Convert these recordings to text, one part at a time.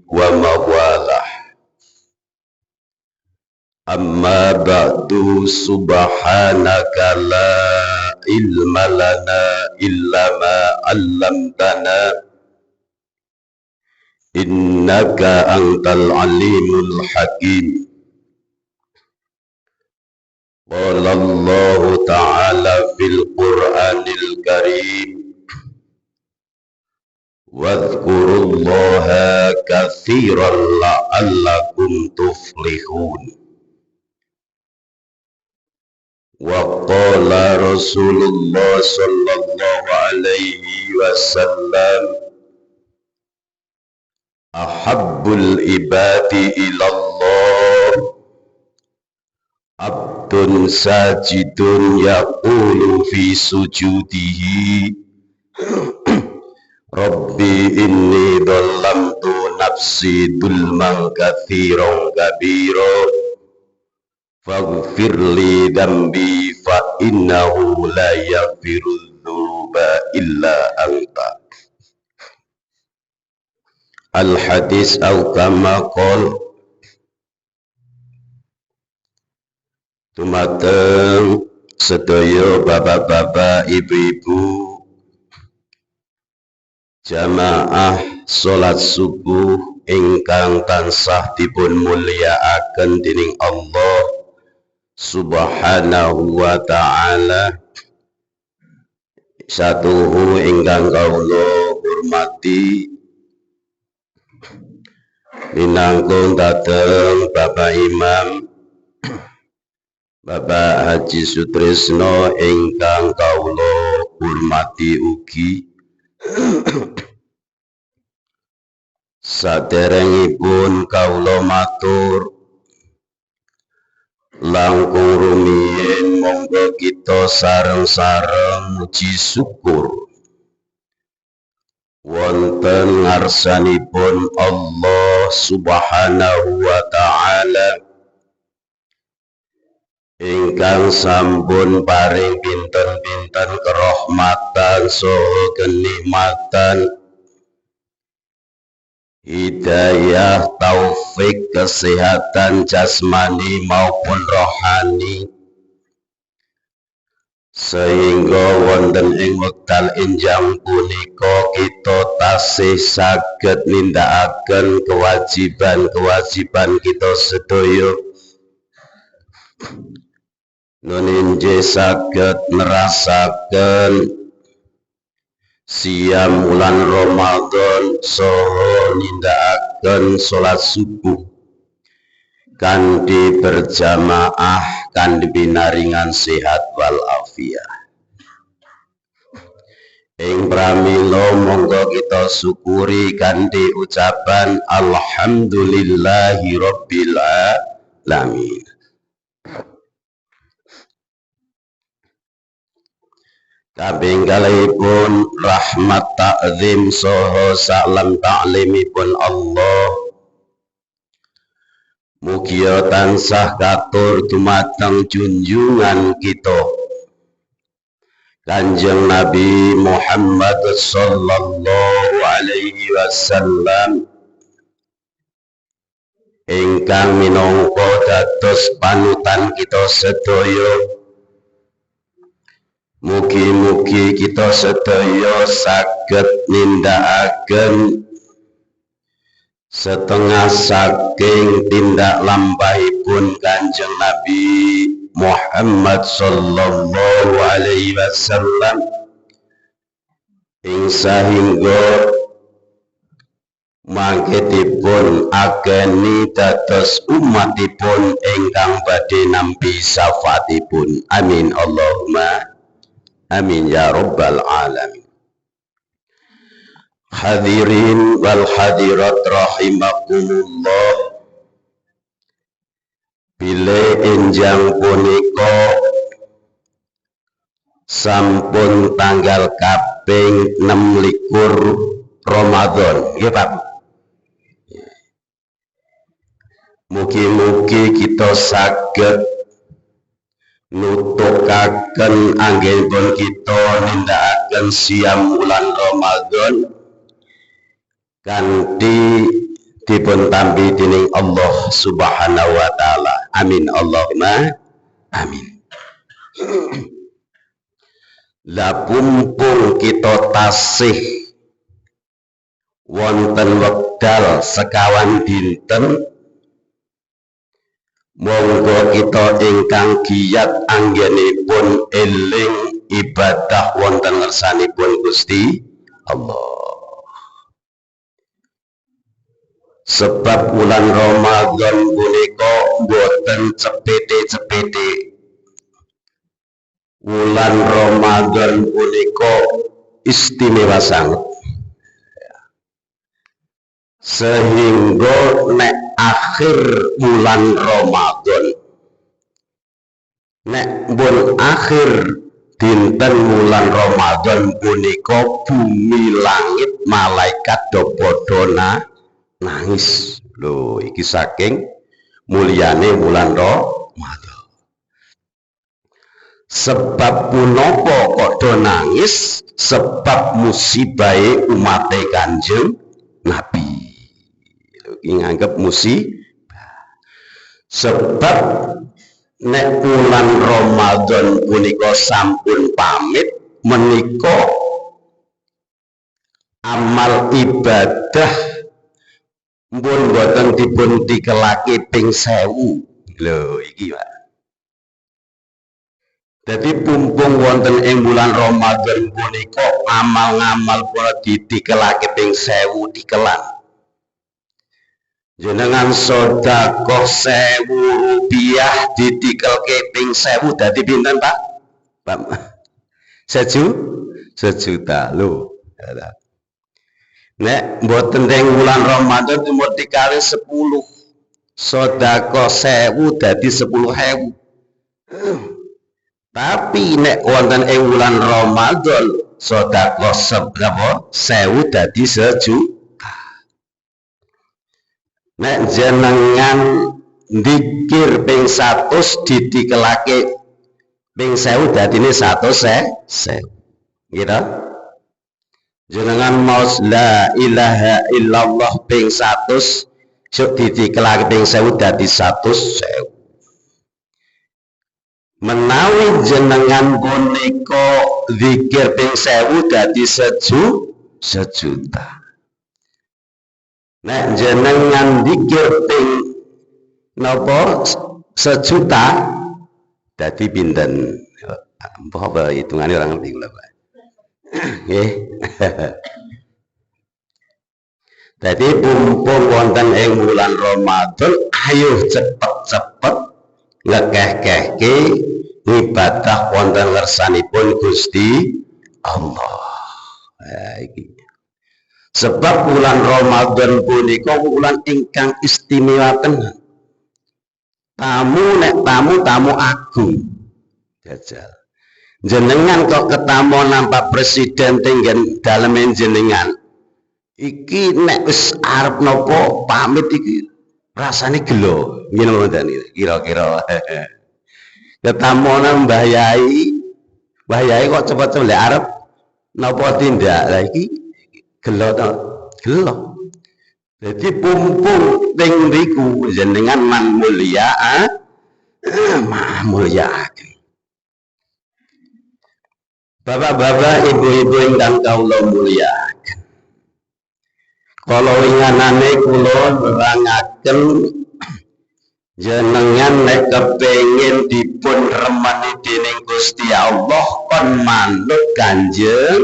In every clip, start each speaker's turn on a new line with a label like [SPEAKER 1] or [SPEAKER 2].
[SPEAKER 1] wa mawalah. Amma ba'du, subhanaka la ilma lana illa ma 'allamtana innaka antal alimul hakim. Qala Allah ta'ala fil Qur'anil Karim, wadhkurullaha katsiran la'allakum tuflihun. Wa qala Rasulullah sallallahu alaihi wasallam, ahabbul ibadi ilallah abdun sajidun yaqulu fi sujudihi, Rabbi inni dhallamtu nafsi dhulman katsiran kabira faghfirli dambi fa innahu la yaghfiru dzunuba illa anta. Al hadis au kama qol. Dumateng sedaya bapak-bapak, ibu-ibu, jamaah salat subuh ingkang tansah dipun mulyakaken dening Allah Subhanahu wa ta'ala. Satuhu ingkang kawula hormati minangka dhateng Bapak Imam Bapak Haji Sutrisno ingkang kawula hormati ugi. Saderengipun kawula matur langkung rumiyin monggo kita sareng-sareng muji syukur wonten ngarsanipun Allah Subhanahu wa ta'ala ingkang sampun paring pinten-pinten kerahmatan saha kenikmatan, hidayah, taufik, kesehatan jasmani maupun rohani, sehingga wonten ing wekdal enjang punika kita tasih saged nindakaken kewajiban-kewajiban kita sedaya. Nuninje saged nerasaken siam wulan Ramadan saha nindakaken salat subuh kanthi berjamaah kanthi pinaringan sehat wal afiat. Ing pramila monggo kita syukuri kanthi ucapan alhamdulillahi rabbil alamin. Kaping kalihipun rahmat ta'zim saha salam ta'limipun Allah mugia tansah katur dumateng junjungan kita Kanjeng Nabi Muhammad sallallahu alaihi wasallam ingkang minangka dados panutan kita sedaya. Mugi-mugi kita sedaya saged nindakaken setengah saking tindak lampahipun Kanjeng Nabi Muhammad sallallahu alaihi wasallam ing sahingga mangketipun ageni dados umatipun ingkang badhe nampi syafaatipun. Amin Allahumma amin ya rabbal alamin. Hadirin wal hadirat rahimakumullah, bile enjang punika sampun tanggal kaping 26 Ramadan, nggih Pak. Mugi-mugi kita saged nutukaken anggenipun kita nindakaken siam wulan Ramadan kanthi dipun tampi dening Allah Subhanahu wa taala. Amin Allahumma amin. Lah pumpung kita tasih wonten wekdal sekawan dinten, monggo kita ingkang giat anggenipun eling ibadah wonten ngersanipun Gusti Allah. Sebab bulan Ramadan punika boten cepete-cepete. Bulan Ramadan punika istimewa sangat. Sehingga nek akhir bulan Ramadan, nek pun akhir dinten bulan Ramadan punika bumi langit malaikat do padha nangis. Lho, iki saking mulyane bulan Ramadan. Sebab punapa kok do nangis? Sebab musibahe umate Kanjeng Nabi. Nganggep musibah. Sebab nek bulan Ramadan punika sampun pamit, menika amal ibadah mpun boten dipun tikelake ping 1000. Lho iki Pak. Jadi pumpung wonten ing bulan Ramadan punika amal-amal pun ditikelake ping 1000 tikelan. Jenengan sedekah 1000 rupiah ditikelke ping 1000 dadi pinten Pak? Pak. Sejuta lho. Nek mboten teng bulan Ramadan cuma dikali 10. Sedekah 1000 dadi 10.000. Tapi nek wonten ing bulan Ramadan sedekah 1000 dadi sejuta. Nek jenengan dzikir ping 100 ditikelake ping 1000 dadine 100.000. Gitu? Jenengan mau la ilaha illallah ping 100 sok ditikelake ping 1000 dadi 100.000. Menawi jenengan punika dzikir ping 1000 dadi sejuta. Nek jenengan dzikir ping napa sejuta dadi pinten? Apa hitungane ora ngerti kula, Pak. Nggih. Dadi pumpung wonten ing bulan Ramadan, ayo cepet-cepet ngekeh-kehke ibadah wonten ngersanipun Gusti Allah. Iki. Sebab bulan Ramadan punika bulan ingkang istimewa tenan. Tamu agung. Jajal. Jenengan kok ketamu nampak presiden tinggen dalemen jenengan. Iki nek wis arep napa pamit iki rasane gelo. Ngene wonten kira-kira. Ketamona Mbah Yai kok cepet-cepet lek arep napa tindak. Lah iki gelo to, gelo. Jadi pumpung teng mriku jenengan man mulya, mulyaaken. Bapak-bapak, ibu-ibu ingkang kawula mulyakaken. Kala winganane kula nerangaken jenengan nek kepengin dipun remeni dening Gusti Allah kon manut Kanjeng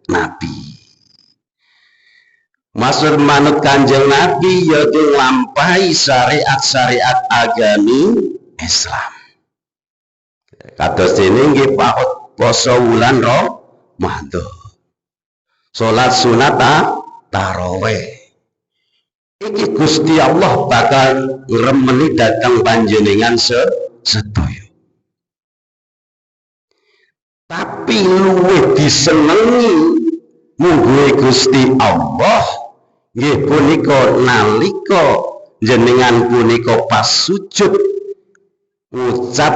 [SPEAKER 1] Nabi. Maksud manut Kanjeng Nabi yaitu nglampahi syariat-syariat agami Islam. Kados dene nggih paut poso wulan Ramadan. Salat sunat tarawih. Iki Gusti Allah bakal ngremeni dateng panjenengan sedaya. Tapi luwih disenengi mungguhe Gusti Allah nggih punika nalika jenengan punika pas sujud ngucap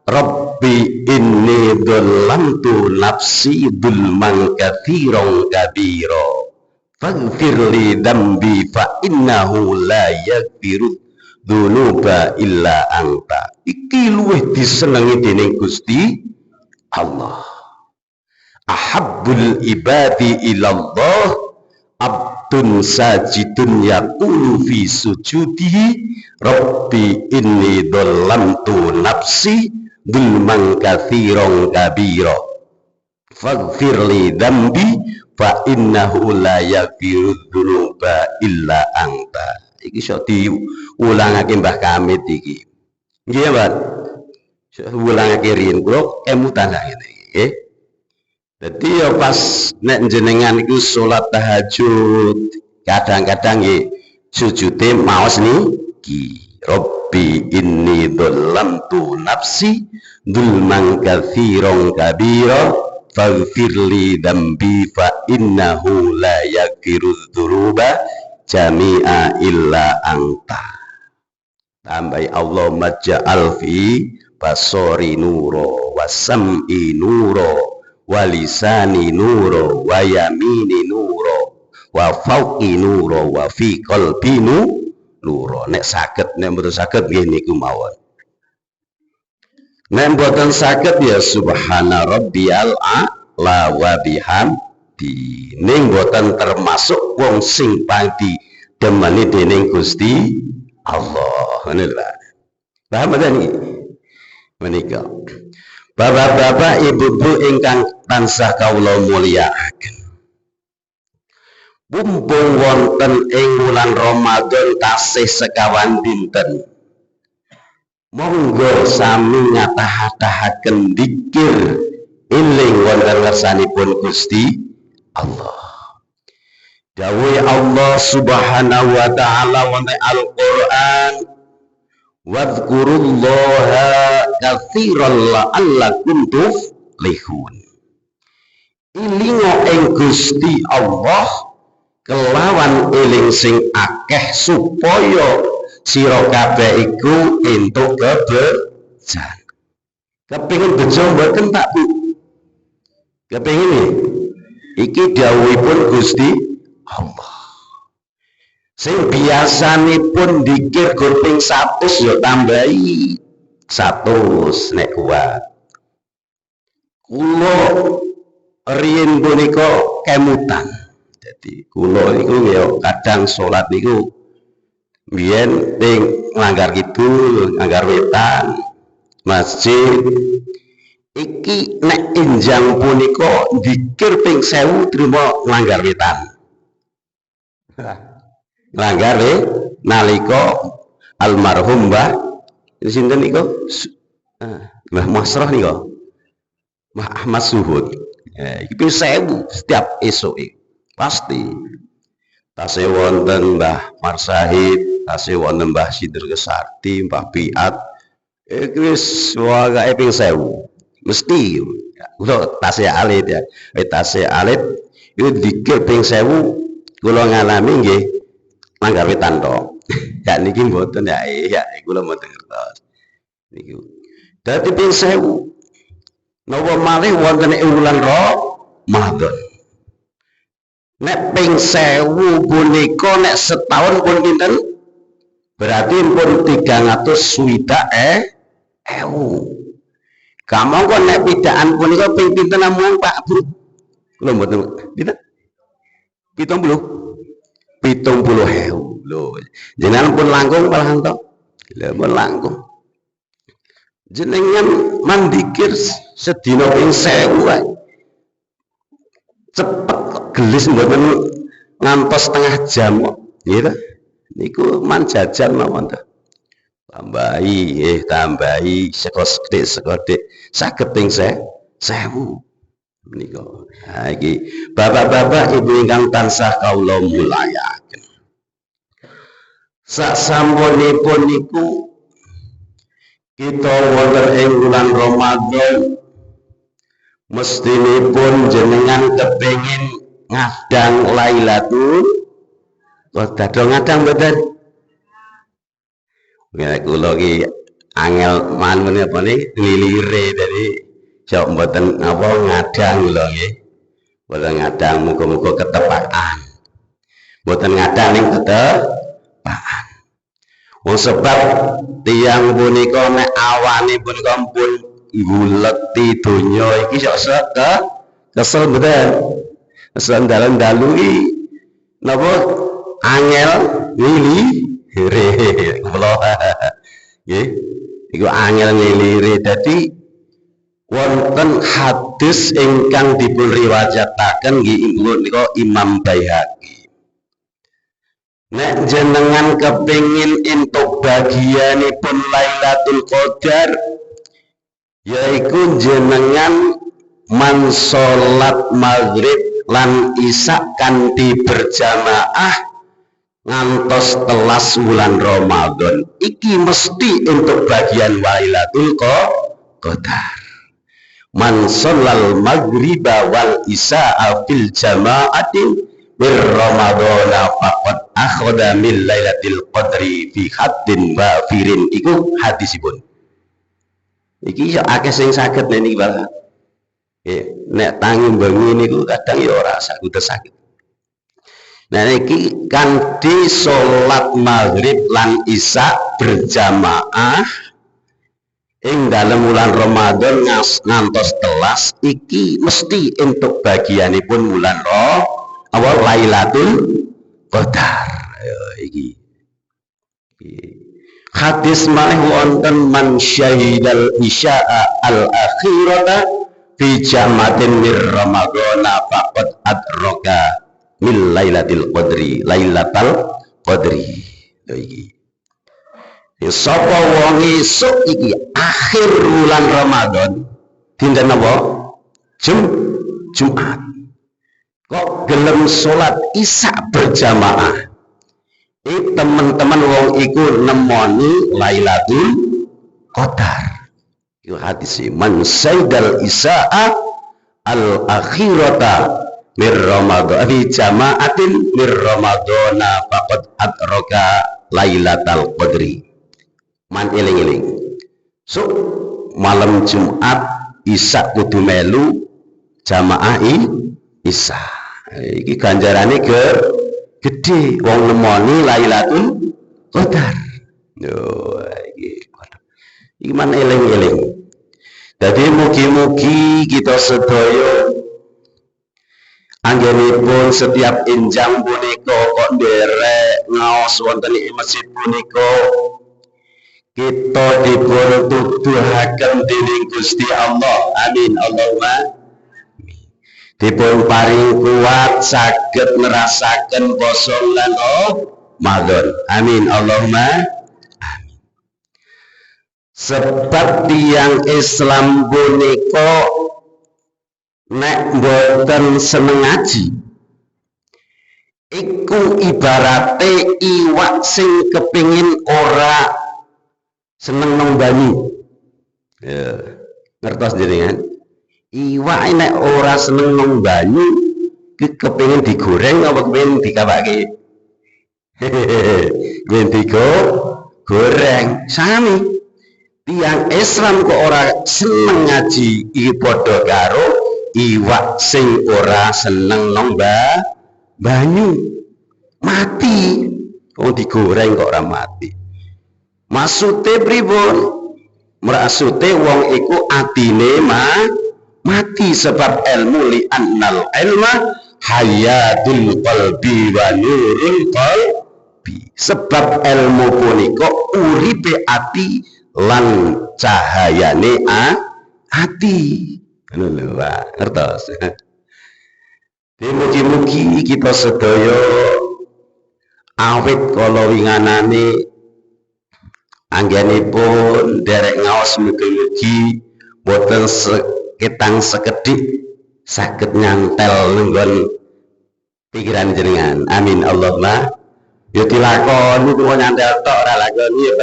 [SPEAKER 1] Rabbi inni dzalamtu nafsi dzulman katsiran kabira faghfir li dzambi fa innahu la yaghfiru dzunuba illa anta. Iki luwih disenengi dening Gusti Allah. Ahabbul ibadi ilallah abdun sajidun yaqulu fi sujudihi rabbi inni dhallamtu nafsi dzulman katsiran kabira faghfir li dzambi fa innahu la yaghfiru dzunuba illa anta. Iki sok diulangake Mbah Kamit iki. Nggih, Mbak. Ulangake riyen kula emutan ngene iki, nggih. Dadi ya pas nek jenengan iku salat tahajud, kadang-kadang nggih sujude maos niki. Rabbi inni dhallamtu nafsi dzulman katsiran kabira faghfir li dzambi fa innahu la yaghfiru dzunuba jami'a illa anta. Tambahi Allahumma ja'al fi basori nuro wa sam'i nuro wa lisani nuro wa yamini nuro wa fauqi nuro wa fi qalbi nuro. Nek saged, nek mboten saged nggih niku mawon. Nek mboten saged ya subhana rabbiyal a'la wa bihamdi. Ning mboten termasuk wong sing pati demeni dening Gusti Allah. Ngono lho. Paham ta niki? Menika. Bapak-bapak, ibu-ibu ingkang tansah kawula mulyakaken. Mumpung wonten ing wulan Ramadan tasih sekawan dinten. Monggo sami ngatah-atahaken dzikir eling wonten ngarsanipun Gusti Allah. Dawuh Allah Subhanahu wa taala wonten Al-Qur'an, wadhkurullaha katsiran la'allakum tuflihun. Ilingo ing Gusti Allah kelawan eling sing akeh supaya sira kabeh iku entuk kebejan. Kepengin bejo mboten tak Bu? Kepengin iki dawuhipun Gusti Allah. Sing biasanipun dikir gurping 100 ya tambahi 100 nek kuat. Kula riyen punika kemutan. Jadi kula niku ya kadang salat niku biyen ning Langgar Kidul, Langgar Wetan, masjid iki nek enjang punika dikir ping 1000 trima Langgar Wetan. Langgar nalika almarhum Mbah sinten niku? Mbah Masroh niku. Mbah Ahmad Suhud. Iki ping 1000 setiap esuk pasti. Tasih wonten Mbah Marsahid, tasih wonten Mbah Sidir Kesarti, Mbah Piat. Iki wis wagake ping 1000. Mesti kula tasih alit ya. Tasih alit itu dikir ping 1000 kula ngalami nggih Langgar Wetan to. Ya niki mboten ya kula mboten ngertos. Niku. Dadi ping 1000. Napa malih wonten ing wulan Ramadan. Nek ping 1000 punika nek setahun pun pinten? Berarti pun 360.000. Kamangka nek pidaan punika ping pinten namung Pak Bu? Kula mboten pinten? 70.000 lho. Jenengan pun langkung malahan to. Lha pun langkung. Jenengan mandikir sedina ping 1000 wae. Cepet kok gelis mboten ngantos setengah jam kok. Nggih ta? Niku man jajan mawon ta. Tambahi sekodik saged ping 1000. Menika. Ha iki bapak-bapak ibu ingkang tansah kawula mulyakaken. Sasampunipun niku kita wonten ing bulan Ramadan mestinipun jenengan kepengin ngadang Lailatul Qadar. Ngadang mboten? Ya kula iki angel manmun apa niki lilire dari sok mboten apa ngadang lho nggih. Mboten ngadang muga-muga ketepakan. Boten ngadah ning ketepaan. Wong sebab tiyang punika nek awane punika pun nguleti donya iki sok kesel mboten. Kesel dalu iki napa angel ngilire kula. Nggih, iku angel ngilire. Dadi wonten hadis ingkang dipun riwayataken nggih menika Imam Baihaqi. Nek jenengan kepingin entuk bagianipun Lailatul Qadar, yaiku jenengan man salat maghrib lan isya kanthi berjamaah ngantos telas wulan Ramadan. Iki mesti untuk bagian Lailatul Qadar. Man sholal maghriba wal isya'a fil jama'atin bir Ramadana faqad akhadha min Lailatul Qadri fi haddin wafirin. Iku hadisipun. Iki ya akeh sing saged niki Pak. Nek tangi bengi niku kadang ya ora saged. Nah niki kanthi salat maghrib lan isya berjamaah ing dalam bulan Ramadan ngantos telas iki mesti untuk bagianipun bulan Lailatul Qadar. Iki hadis malih wonten man syahidal isya'a al akhirata fi jamatin mir ramadana faqad adraka min lailatul qadri. Iki sapa wong esuk iki akhir bulan Ramadan dinten napa? Jumat. Kok gelem salat isya berjamaah. Teman-teman wong iku nemoni Lailatul Qadar. Iku hadis man saidal isya'a al akhirata mir Ramadan fi jama'atin mir Ramadana faqad adraka Lailatul Qadri. Man eling-eling. So malam Jumat isya kudu melu jamaah isya. Iki ganjarane gede wong nemoni Lailatul Qadar. Yo iki man eling-eling. Dadi mugi-mugi kita sedaya anggenipun setiap enjang punika kok nderek ngaos wonten ing masjid punika kita dipun tuduhaken dening Gusti Allah. Amin Allahumma. Dipun paring kuat saged nerasaken poso lan Ramadan. Amin Allahumma. Amin. Sebab tiyang Islam punika nek mboten seneng ngaji iku ibarate iwak sing kepingin ora seneng nang banyu. Ya, ngertos jenengan. Iwak nek ora seneng nang banyu kepengin digoreng apa kepengin dikawake? Kepengin digoreng. Sami. Tiang Islam kok ora seneng ngaji iki padha karo iwak sing ora seneng nang banyu. Mati. Kok digoreng kok ora mati. Maksude pripun? Maksude wong iku atine mati sebab ilmu li annal ilma hayatul qalbi wa nurul qalbi. Sebab ilmu punika uripe ati lan cahayane ati. Ngono lho, Pak. Ngertos? Mugi-mugi kita sedaya awit kala winganane anggenipun derek ngaos mugi-mugi boten seketang sekedhik saged nyantel nenggon pikiran jenengan. Amin Allahumma. Ya dilakoni kok nyantel tok ora lakoni ya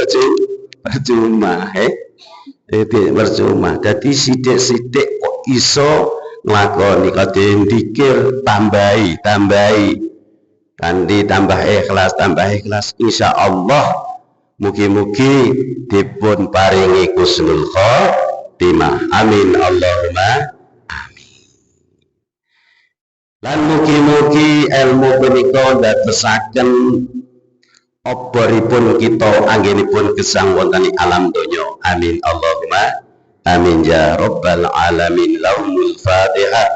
[SPEAKER 1] percuma, percuma. Dadi sithik-sithik kok iso nglakoni kadhe dikir tambahi kanthi tambah ikhlas insyaallah. Mugi-mugi dipun paringi husnul khotimah. Amin Allahumma. Lan mugi-mugi ilmu punika dadosaken oboripun kita anggenipun gesang wonten ing alam donya. Amin Allahumma amin ya rabbal alamin. Laumul Fatihah.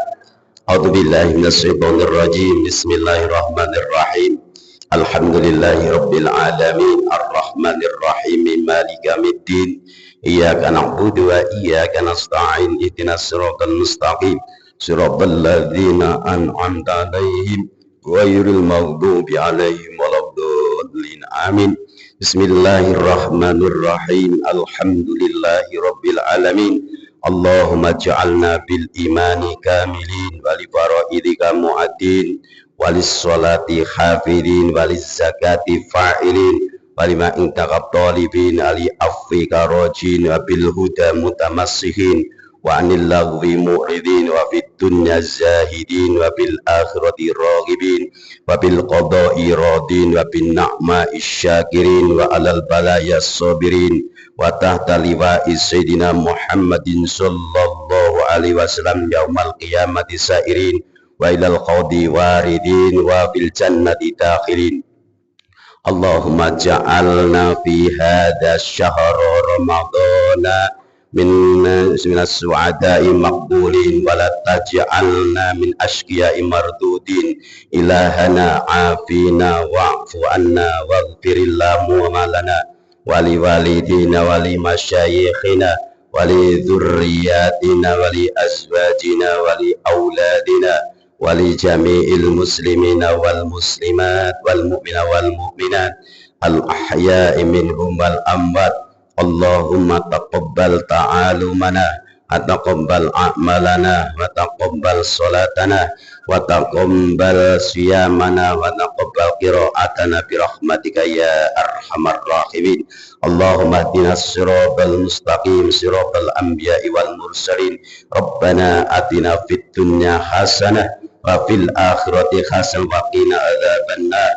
[SPEAKER 1] A'udzu billahi minasyaitonir rajim. Bismillahirrahmanirrahim. Alhamdulillahi rabbil alamin arrahmanir rahim maliki yaumiddin. Iyyaka na'budu wa iyyaka nasta'in. Ihdinas siratal mustaqim. Siratal ladzina an'amta 'alaihim ghairil maghdubi 'alaihim waladdallin. Amin. Bismillahirrahmanirrahim. Alhamdulillahi rabbil alamin. Allahumma ja'alna bil imani kamilin wali faraidika mu'addin walis sholati hafidin walis zakati fa'ilin walima intaqab talibin ali affika rajin wa bil huda mutamassihin wa anil lagwi mu'ridin wa fid dunya zahidin wa bil akhirati raghibin wa bil qada'i radin wa bin na'ma'i syakirin wa alal balaya sabirin wa tahta liwa'i sayyidina Muhammadin sallallahu alaihi wasallam yaumal qiyamati sairin wa ilal qadi waridin wa fil jannati dakhilin. Allahumma ja'alna fi hadha syahr ramadana minas su'ada'i maqbulin wa la taj'alna min ashqiya'i mardudin. Ilahana afina wa'fu anna waghfir lana wali walidina wali masyayikhina wali dzurriyyatina wali azwajina wali auladina wali jami'il muslimina wal muslimat wal mu'mina wal mu'minat al ahya'i minhum wal amwat. Allahumma taqabbal ta'alumana wa taqabbal a'malana wa taqabbal salatana wa taqabbal siyamana wa taqabbal qira'atana bi rahmatika ya arhamar rahimin. Allahumma ihdinas siratal mustaqim siratal anbiya'i wal mursalin. Rabbana atina fid dunya hasanah wa fil akhirati hasanah wa qina adzabannar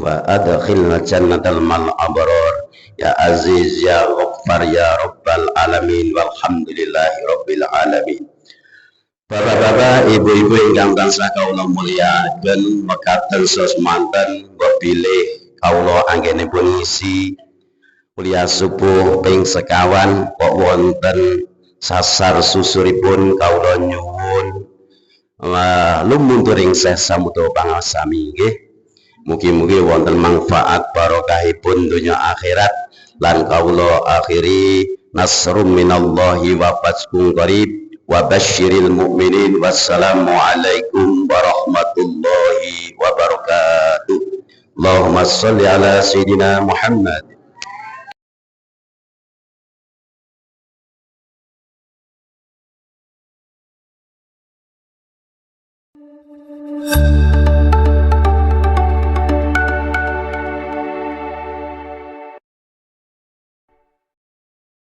[SPEAKER 1] wa adkhilna jannatal mal abrar ya aziz ya ghaffar ya rabbal alamin walhamdulillahi rabbil alamin. Bapak-bapak, ibu-ibu ingkang tansah kawula mulyakaken mekaten semanten bilih kawula anggenipun ngisi kuliah subuh ping sekawan kok wonten sasar susuripun kawula nyuwun lumunturing sesa mutu pangasami nggih. Mugi-mugi wonten manfaat barokahipun dunya akhirat lan kawula akhiri nasrum minallahi wa fathun qarib wa basyiril mu'minin. Wassalamu alaikum warahmatullahi wabarakatuh. Allahumma sholli ala sayyidina Muhammad